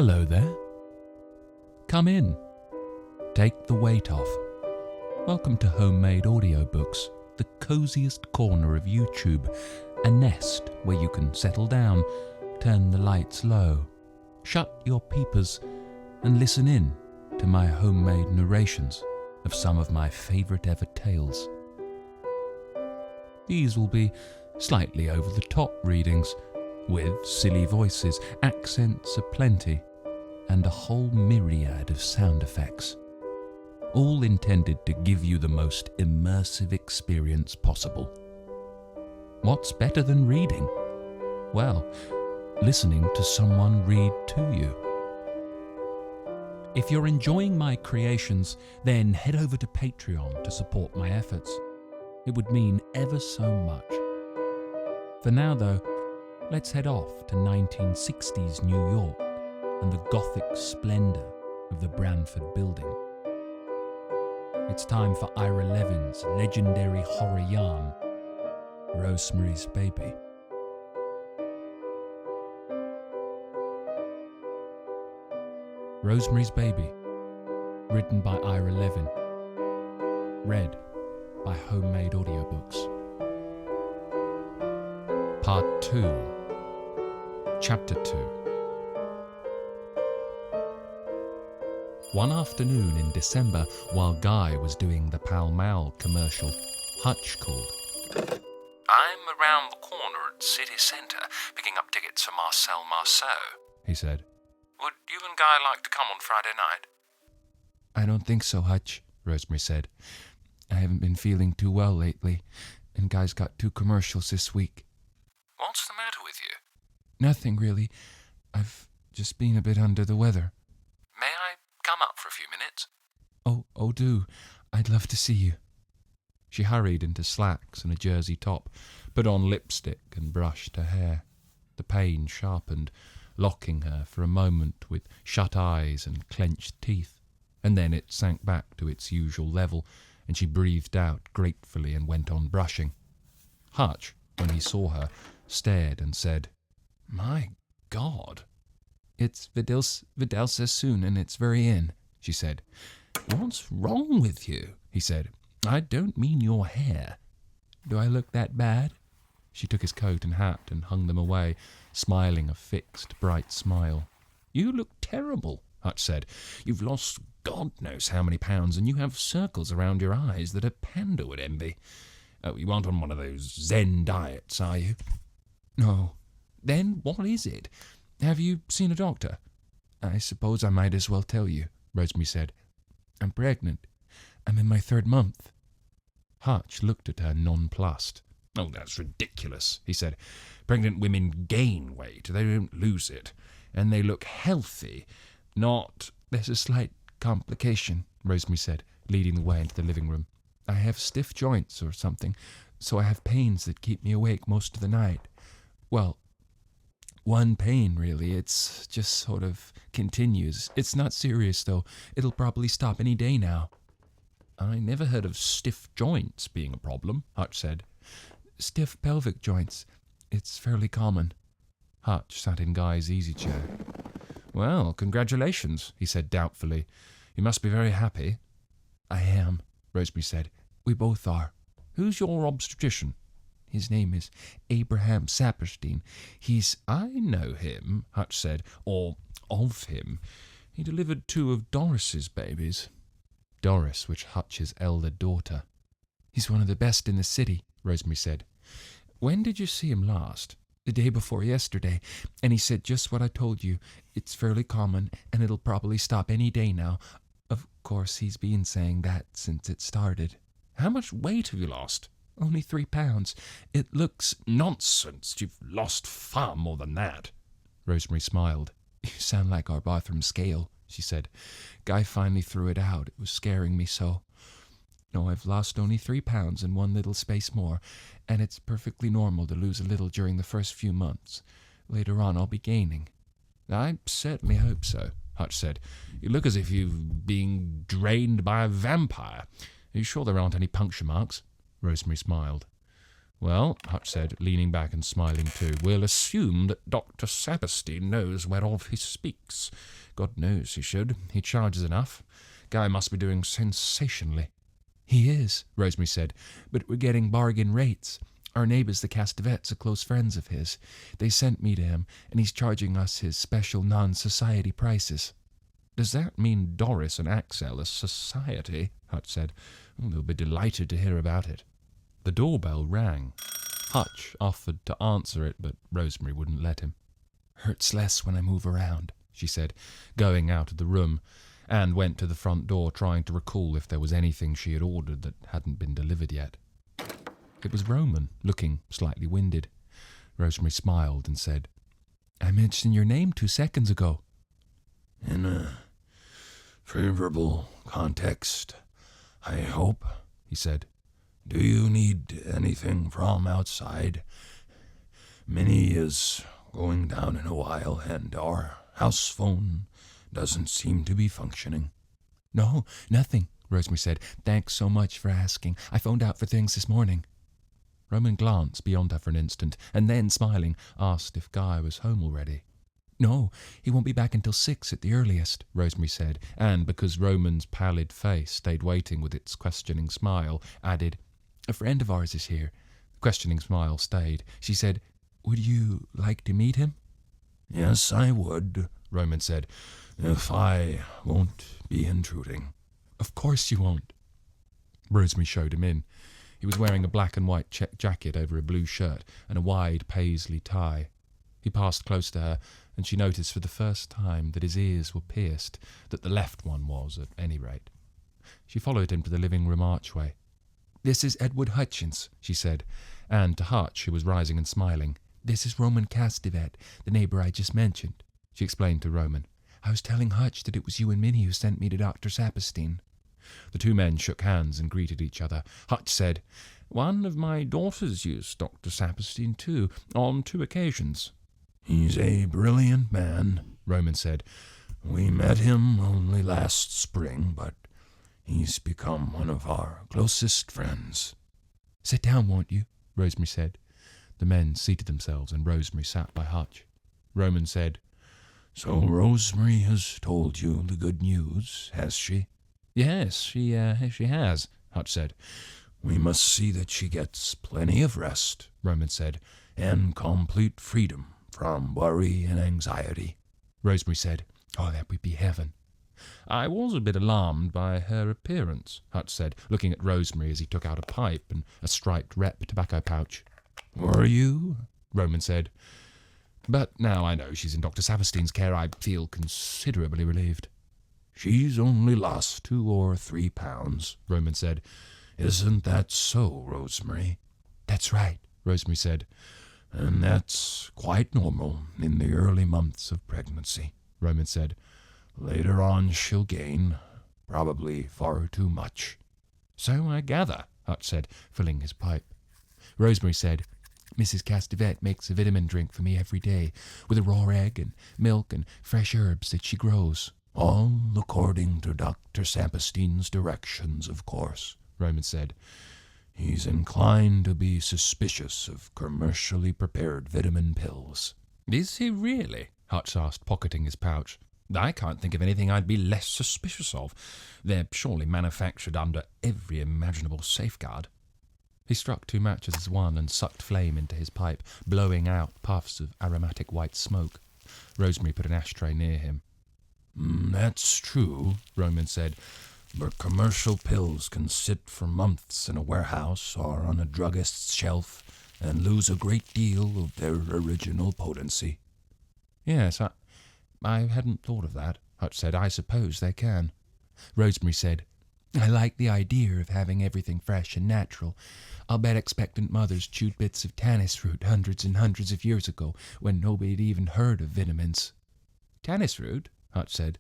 Hello there. Come in. Take the weight off. Welcome to Homemade Audiobooks, the coziest corner of YouTube, a nest where you can settle down, turn the lights low, shut your peepers, and listen in to my homemade narrations of some of my favourite ever tales. These will be slightly over-the-top readings, with silly voices, accents aplenty, and a whole myriad of sound effects, all intended to give you the most immersive experience possible. What's better than reading? Well, listening to someone read to you. If you're enjoying my creations, then head over to Patreon to support my efforts. It would mean ever so much. For now, though, let's head off to 1960s New York and the Gothic splendour of the Branford Building. It's time for Ira Levin's legendary horror yarn, Rosemary's Baby. Rosemary's Baby, written by Ira Levin, read by Homemade Audiobooks. Part 2, Chapter 2. One afternoon in December, while Guy was doing the Pall Mall commercial, Hutch called. "I'm around the corner at City Centre, picking up tickets for Marcel Marceau," he said. "Would you and Guy like to come on Friday night?" "I don't think so, Hutch," Rosemary said. "I haven't been feeling too well lately, and Guy's got 2 commercials this week." "What's the matter with you?" "Nothing, really. I've just been a bit under the weather." "May I come up for a few minutes?" Oh, do. I'd love to see you." She hurried into slacks and a jersey top, put on lipstick and brushed her hair. The pain sharpened, locking her for a moment with shut eyes and clenched teeth, and then it sank back to its usual level, and she breathed out gratefully and went on brushing. Hutch, when he saw her, stared and said, "My God." "It's Vidal says soon, and it's very in," she said. "What's wrong with you?" he said. "I don't mean your hair." "Do I look that bad?" She took his coat and hat and hung them away, smiling a fixed, bright smile. "You look terrible," Hutch said. "You've lost God knows how many pounds, and you have circles around your eyes that a panda would envy. Oh, you aren't on one of those Zen diets, are you?" "No." "Then what is it? Have you seen a doctor?" "I suppose I might as well tell you," Rosemary said. "I'm pregnant. I'm in my 3rd month." Hutch looked at her nonplussed. "Oh, that's ridiculous," he said. "Pregnant women gain weight, they don't lose it. And they look healthy, not—" "There's a slight complication," Rosemary said, leading the way into the living room. "I have stiff joints or something, so I have pains that keep me awake most of the night. Well, one pain, really. It's just sort of continues. It's not serious, though. It'll probably stop any day now." "I never heard of stiff joints being a problem," Hutch said. "Stiff pelvic joints. It's fairly common." Hutch sat in Guy's easy chair. "Well, congratulations," he said doubtfully. "You must be very happy." "I am," Rosemary said. "We both are." "Who's your obstetrician?" "His name is Abraham Saperstein. He's—" "I know him," Hutch said, "or of him. He delivered 2 of Doris's babies." Doris was Hutch's elder daughter. "He's one of the best in the city," Rosemary said. "When did you see him last?" "The day before yesterday, and he said just what I told you. It's fairly common, and it'll probably stop any day now. Of course, he's been saying that since it started." "How much weight have you lost?" "Only 3 pounds. It looks—" "Nonsense. You've lost far more than that." Rosemary smiled. "You sound like our bathroom scale," she said. "Guy finally threw it out. It was scaring me so. No, I've lost only 3 pounds and 1 little space more, and it's perfectly normal to lose a little during the first few months. Later on, I'll be gaining." "I certainly hope so," Hutch said. "You look as if you've been drained by a vampire. Are you sure there aren't any puncture marks?" Rosemary smiled. Well, Hutch said, leaning back and smiling too, we'll assume that Dr. Saperstein knows whereof he speaks. God knows he should. He charges enough. Guy must be doing sensationally. He is, Rosemary said, but we're getting bargain rates. Our neighbours, the Castavets, are close friends of his. They sent me to him, and he's charging us his special non-society prices. Does that mean Doris and Axel are society? Hutch said. They'll be delighted to hear about it. The doorbell rang. Hutch offered to answer it, but Rosemary wouldn't let him. Hurts less when I move around, she said, going out of the room, and went to the front door, trying to recall if there was anything she had ordered that hadn't been delivered yet. It was Roman, looking slightly winded. Rosemary smiled and said, I mentioned your name 2 seconds ago. In a favorable context, I hope, he said. Do you need anything from outside? Minnie is going down in a while, and our house phone doesn't seem to be functioning. No, nothing, Rosemary said. Thanks so much for asking. I phoned out for things this morning. Roman glanced beyond her for an instant, and then, smiling, asked if Guy was home already. No, he won't be back until 6 at the earliest, Rosemary said, and, because Roman's pallid face stayed waiting with its questioning smile, added, A friend of ours is here. The questioning smile stayed. She said, Would you like to meet him? Yes, I would, Roman said, if I won't be intruding. Of course you won't. Rosemary showed him in. He was wearing a black and white check jacket over a blue shirt and a wide paisley tie. He passed close to her, and she noticed for the first time that his ears were pierced, that the left one was, at any rate. She followed him to the living room archway. This is Edward Hutchins, she said, and to Hutch, who was rising and smiling, This is Roman Castavet, the neighbour I just mentioned, she explained to Roman. I was telling Hutch that it was you and Minnie who sent me to Dr. Saperstein. The 2 men shook hands and greeted each other. Hutch said, One of my daughters used Dr. Saperstein too, on 2 occasions. He's a brilliant man, Roman said. We met him only last spring, but he's become one of our closest friends. Sit down, won't you? Rosemary said. The men seated themselves, and Rosemary sat by Hutch. Roman said, So Rosemary has told you the good news, has she? Yes, she has, Hutch said. We must see that she gets plenty of rest, Roman said, and complete freedom from worry and anxiety. Rosemary said, Oh, that would be heaven. I was a bit alarmed by her appearance, Hutch said, looking at Rosemary as he took out a pipe and a striped rep tobacco pouch. Were you? Roman said. But now I know she's in Dr. Saperstein's care, I feel considerably relieved. She's only lost 2 or 3 pounds, Roman said. Isn't that so, Rosemary? That's right, Rosemary said. And that's quite normal in the early months of pregnancy, Roman said. Later on she'll gain, probably far too much. So I gather, Hutch said, filling his pipe. Rosemary said, Mrs. Castavet makes a vitamin drink for me every day, with a raw egg and milk and fresh herbs that she grows. All according to Dr. Saperstein's directions, of course, Roman said. He's inclined to be suspicious of commercially prepared vitamin pills. Is he really? Hutch asked, pocketing his pouch. I can't think of anything I'd be less suspicious of. They're surely manufactured under every imaginable safeguard. He struck 2 matches as one and sucked flame into his pipe, blowing out puffs of aromatic white smoke. Rosemary put an ashtray near him. That's true, Roman said, but commercial pills can sit for months in a warehouse or on a druggist's shelf and lose a great deal of their original potency. Yes, I hadn't thought of that, Hutch said. I suppose they can. Rosemary said, I like the idea of having everything fresh and natural. I'll bet expectant mothers chewed bits of tannis root hundreds and hundreds of years ago when nobody had even heard of vitamins. Tannis root? Hutch said.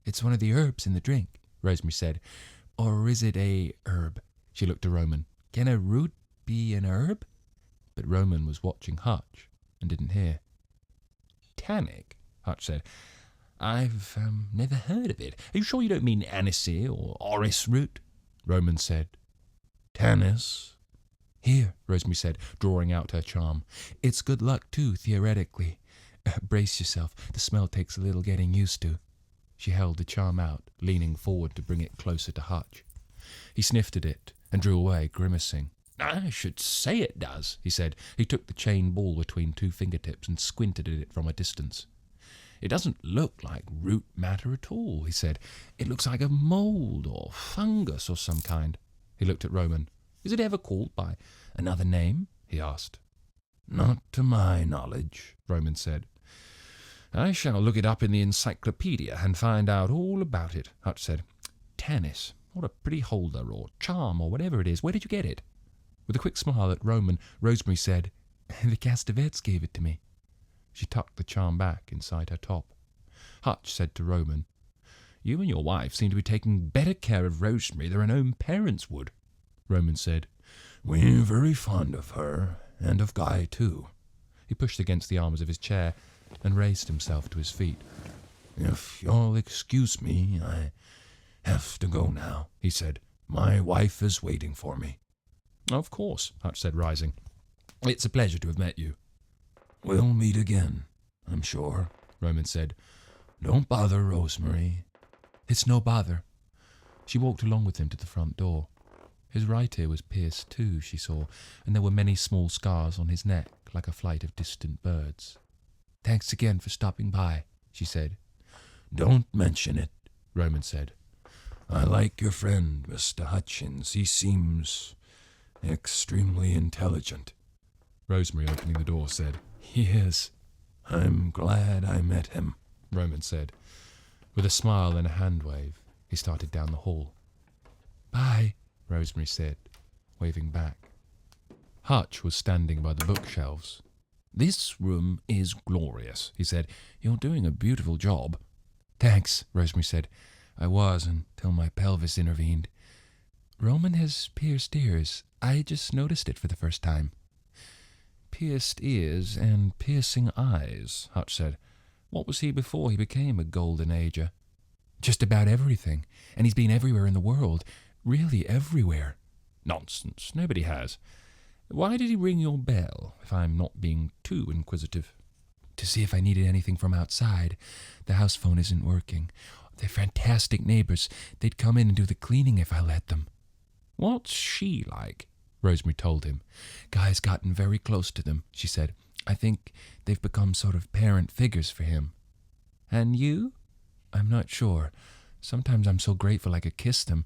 It's one of the herbs in the drink, Rosemary said. Or is it a herb? She looked to Roman. Can a root be an herb? But Roman was watching Hutch and didn't hear. Tannic? Hutch said. I've never heard of it. Are you sure you don't mean anisey or orris root? Roman said. Tannis, Here, Rosemary said, drawing out her charm. It's good luck, too, theoretically. Brace yourself. The smell takes a little getting used to. She held the charm out, leaning forward to bring it closer to Hutch. He sniffed at it and drew away, grimacing. I should say it does, he said. He took the chain ball between 2 fingertips and squinted at it from a distance. It doesn't look like root matter at all, he said. It looks like a mould or fungus or some kind. He looked at Roman. Is it ever called by another name? He asked. Not to my knowledge, Roman said. I shall look it up in the encyclopedia and find out all about it, Hutch said. Tannis, what a pretty holder or charm or whatever it is. Where did you get it? With a quick smile at Roman, Rosemary said, The Castavets gave it to me. She tucked the charm back inside her top. Hutch said to Roman, You and your wife seem to be taking better care of Rosemary than her own parents would. Roman said, We're very fond of her, and of Guy too. He pushed against the arms of his chair and raised himself to his feet. If you'll excuse me, I have to go now, he said. My wife is waiting for me. Of course, Hutch said, rising. It's a pleasure to have met you. We'll meet again, I'm sure, Roman said. Don't bother, Rosemary. It's no bother. She walked along with him to the front door. His right ear was pierced too, she saw, and there were many small scars on his neck, like a flight of distant birds. Thanks again for stopping by, she said. Don't mention it, Roman said. I like your friend, Mr. Hutchins. He seems extremely intelligent. Rosemary, opening the door, said, He is. I'm glad I met him, Roman said. With a smile and a hand wave, he started down the hall. Bye, Rosemary said, waving back. Hutch was standing by the bookshelves. This room is glorious, he said. You're doing a beautiful job. Thanks, Rosemary said. I was until my pelvis intervened. Roman has pierced ears. I just noticed it for the first time. Pierced ears and piercing eyes, Hutch said. What was he before he became a golden ager? Just about everything, and he's been everywhere in the world. Really everywhere. Nonsense, nobody has. Why did he ring your bell, if I'm not being too inquisitive? To see if I needed anything from outside. The house phone isn't working. They're fantastic neighbours. They'd come in and do the cleaning if I let them. What's she like? Rosemary told him. Guy's gotten very close to them, she said. I think they've become sort of parent figures for him. And you? I'm not sure. Sometimes I'm so grateful I could kiss them,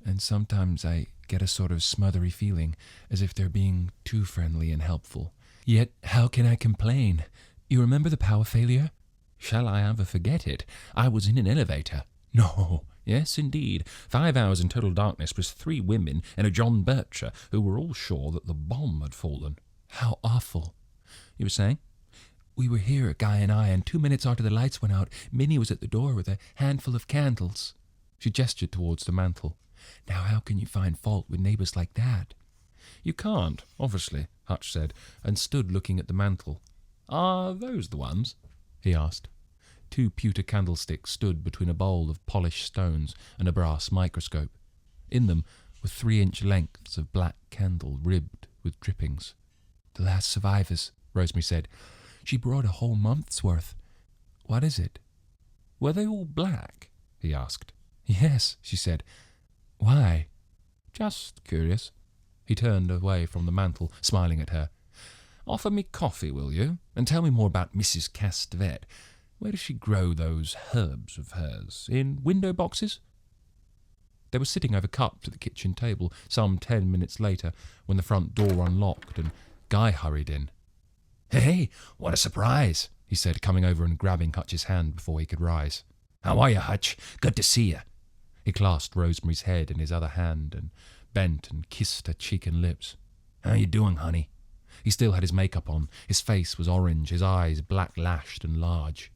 and sometimes I get a sort of smothery feeling, as if they're being too friendly and helpful. Yet how can I complain? You remember the power failure? Shall I ever forget it? I was in an elevator. No, yes, indeed. 5 hours in total darkness with 3 women and a John Bircher who were all sure that the bomb had fallen. How awful. You were saying? We were here, a Guy and I, and 2 minutes after the lights went out, Minnie was at the door with a handful of candles. She gestured towards the mantel. Now how can you find fault with neighbours like that? You can't, obviously, Hutch said, and stood looking at the mantel. Are those the ones? He asked. 2 pewter candlesticks stood between a bowl of polished stones and a brass microscope. In them were 3-inch lengths of black candle ribbed with drippings. The last survivors, Rosemary said. She brought a whole month's worth. What is it? Were they all black? He asked. Yes, she said. Why? Just curious. He turned away from the mantel, smiling at her. Offer me coffee, will you? And tell me more about Mrs. Castavet. Where does she grow those herbs of hers? In window boxes? They were sitting over cups at the kitchen table some 10 minutes later when the front door unlocked and Guy hurried in. Hey, what a surprise, he said, coming over and grabbing Hutch's hand before he could rise. How are you, Hutch? Good to see you. He clasped Rosemary's head in his other hand and bent and kissed her cheek and lips. How you doing, honey? He still had his makeup on. His face was orange, his eyes black-lashed and large.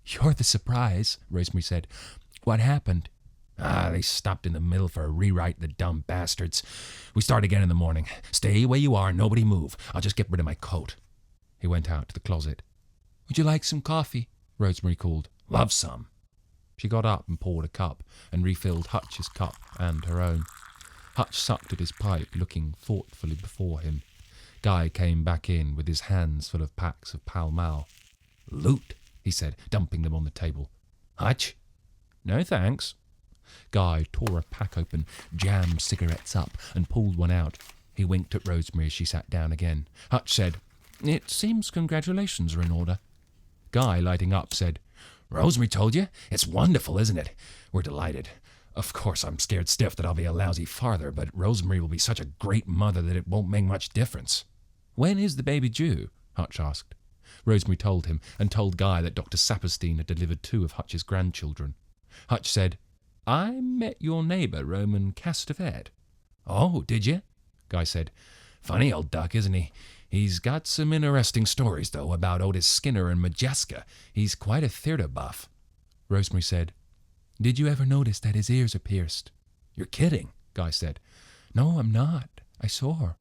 You're the surprise, Rosemary said. What happened? They stopped in the middle for a rewrite, the dumb bastards. We start again in the morning. Stay where you are, nobody move. I'll just get rid of my coat. He went out to the closet. Would you like some coffee? Rosemary called. Love some. She got up and poured a cup and refilled Hutch's cup and her own. Hutch sucked at his pipe, looking thoughtfully before him. Guy came back in with his hands full of packs of Pall Mall. "Loot," he said, dumping them on the table. "Hutch?" "No, thanks." Guy tore a pack open, jammed cigarettes up, and pulled one out. He winked at Rosemary as she sat down again. Hutch said, "It seems congratulations are in order." Guy, lighting up, said, "Rosemary told you? It's wonderful, isn't it? We're delighted. Of course, I'm scared stiff that I'll be a lousy father, but Rosemary will be such a great mother that it won't make much difference." "When is the baby due?" Hutch asked. Rosemary told him, and told Guy that Dr. Saperstein had delivered 2 of Hutch's grandchildren. Hutch said, "I met your neighbour, Minnie Castavet." "Oh, did you?" Guy said, "Funny old duck, isn't he? He's got some interesting stories, though, about Otis Skinner and Majeska. He's quite a theatre buff." Rosemary said, "Did you ever notice that his ears are pierced?" "You're kidding," Guy said. "No, I'm not. I saw her."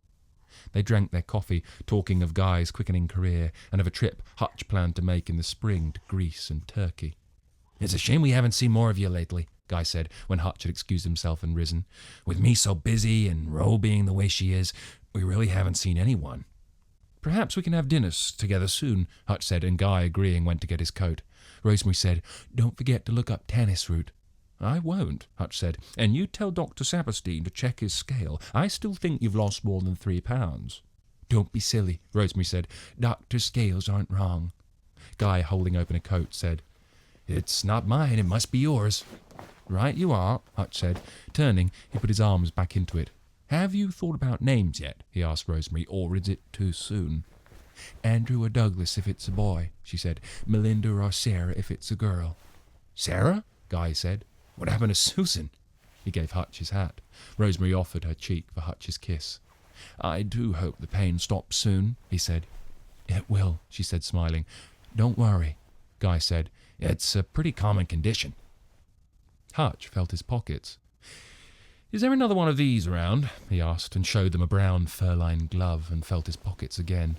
They drank their coffee, talking of Guy's quickening career and of a trip Hutch planned to make in the spring to Greece and Turkey. "It's a shame we haven't seen more of you lately," Guy said, when Hutch had excused himself and risen. "With me so busy and Ro being the way she is, we really haven't seen anyone." "Perhaps we can have dinners together soon," Hutch said, and Guy, agreeing, went to get his coat. Rosemary said, "Don't forget to look up tennis route." "I won't," Hutch said, "and you tell Dr. Saperstein to check his scale. I still think you've lost more than 3 pounds. "Don't be silly," Rosemary said. "Doctor's scales aren't wrong." Guy, holding open a coat, said, "It's not mine, it must be yours." "Right you are," Hutch said. Turning, he put his arms back into it. "Have you thought about names yet?" he asked Rosemary, "or is it too soon?" "Andrew or Douglas if it's a boy," she said. "Melinda or Sarah if it's a girl." "Sarah?" Guy said. "What happened to Susan?" He gave Hutch his hat. Rosemary offered her cheek for Hutch's kiss. "I do hope the pain stops soon," he said. "It will," she said, smiling. "Don't worry," Guy said. "It's a pretty common condition." Hutch felt his pockets. "Is there another one of these around?" he asked, and showed them a brown fur-lined glove, and felt his pockets again.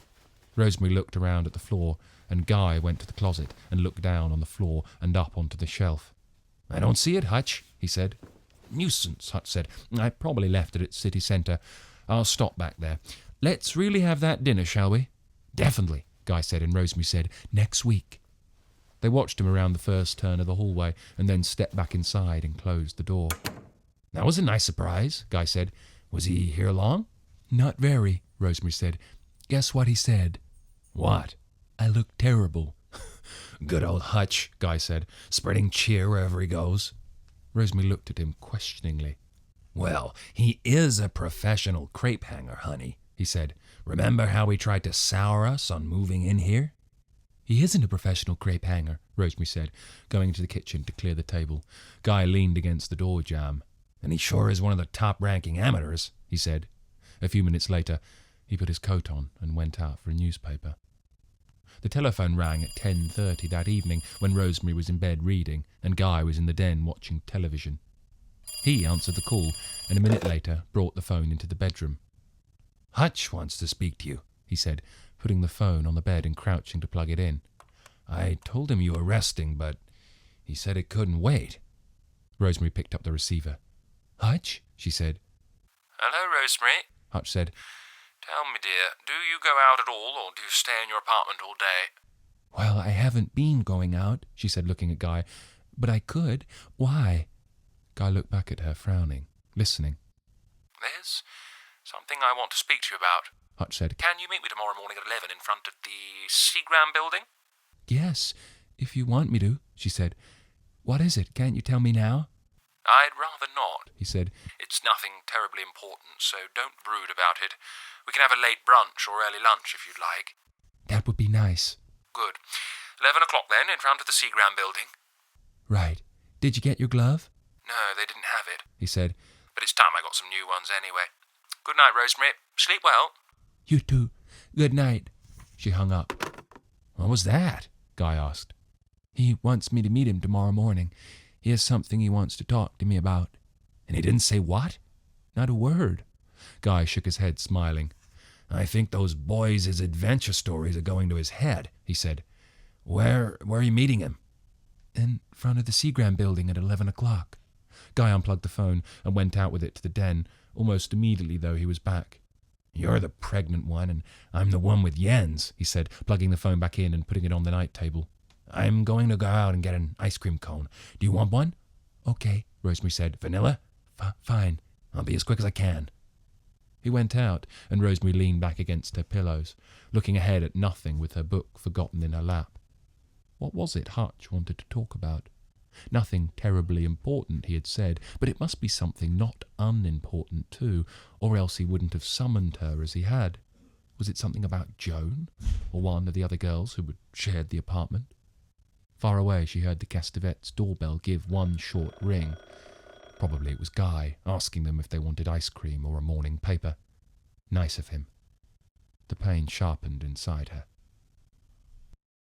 Rosemary looked around at the floor, and Guy went to the closet and looked down on the floor and up onto the shelf. "I don't see it, Hutch," he said. "Nuisance," Hutch said. "I probably left it at City Centre. I'll stop back there. Let's really have that dinner, shall we?" "Definitely," Guy said, and Rosemary said, "Next week." They watched him around the first turn of the hallway and then stepped back inside and closed the door. "That was a nice surprise," Guy said. "Was he here long?" "Not very," Rosemary said. "Guess what he said?" "What?" "I look terrible." "Good old Hutch," Guy said, "spreading cheer wherever he goes." Rosemary looked at him questioningly. "Well, he is a professional crepe hanger, honey," he said. "Remember how he tried to sour us on moving in here?" "He isn't a professional crepe hanger," Rosemary said, going into the kitchen to clear the table. Guy leaned against the door jamb. "And he sure is one of the top-ranking amateurs," he said. A few minutes later, he put his coat on and went out for a newspaper. The telephone rang at 10:30 that evening when Rosemary was in bed reading and Guy was in the den watching television. He answered the call and a minute later brought the phone into the bedroom. "Hutch wants to speak to you," he said, putting the phone on the bed and crouching to plug it in. "I told him you were resting, but he said it couldn't wait." Rosemary picked up the receiver. "Hutch?" she said. "Hello, Rosemary," Hutch said. "Tell me, dear, do you go out at all, or do you stay in your apartment all day?" "Well, I haven't been going out," she said, looking at Guy. "But I could. Why?" Guy looked back at her, frowning, listening. "There's something I want to speak to you about," Hutch said. "Can you meet me tomorrow morning at 11 in front of the Seagram building?" "Yes, if you want me to," she said. "What is it? Can't you tell me now?" "I'd rather not," he said. "It's nothing terribly important, so don't brood about it. We can have a late brunch or early lunch if you'd like." "That would be nice." "Good. 11 o'clock then, in front of the Seagram building." "Right. Did you get your glove?" "No, they didn't have it," he said. "but it's time I got some new ones anyway. Good night, Rosemary. Sleep well." "You too. Good night." She hung up. "What was that?" Guy asked. "He wants me to meet him tomorrow morning. He has something he wants to talk to me about." "And he didn't say what?" "Not a word." Guy shook his head, smiling. "I think those boys' adventure stories are going to his head," he said. Where are you meeting him?" "In front of the Seagram building at 11 o'clock. Guy unplugged the phone and went out with it to the den, Almost immediately, though, he was back. "You're the pregnant one, and I'm the one with Jens," he said, plugging the phone back in and putting it on the night table. "I'm going to go out and get an ice cream cone. Do you want one?" "Okay," Rosemary said. "Vanilla?" Fine. I'll be as quick as I can." He went out, and Rosemary leaned back against her pillows, looking ahead at nothing with her book forgotten in her lap. What was it Hutch wanted to talk about? Nothing terribly important, he had said, but it must be something not unimportant too, or else he wouldn't have summoned her as he had. Was it something about Joan, or one of the other girls who had shared the apartment? Far away she heard the Castavets' doorbell give one short ring. Probably it was Guy, asking them if they wanted ice cream or a morning paper. Nice of him. The pain sharpened inside her.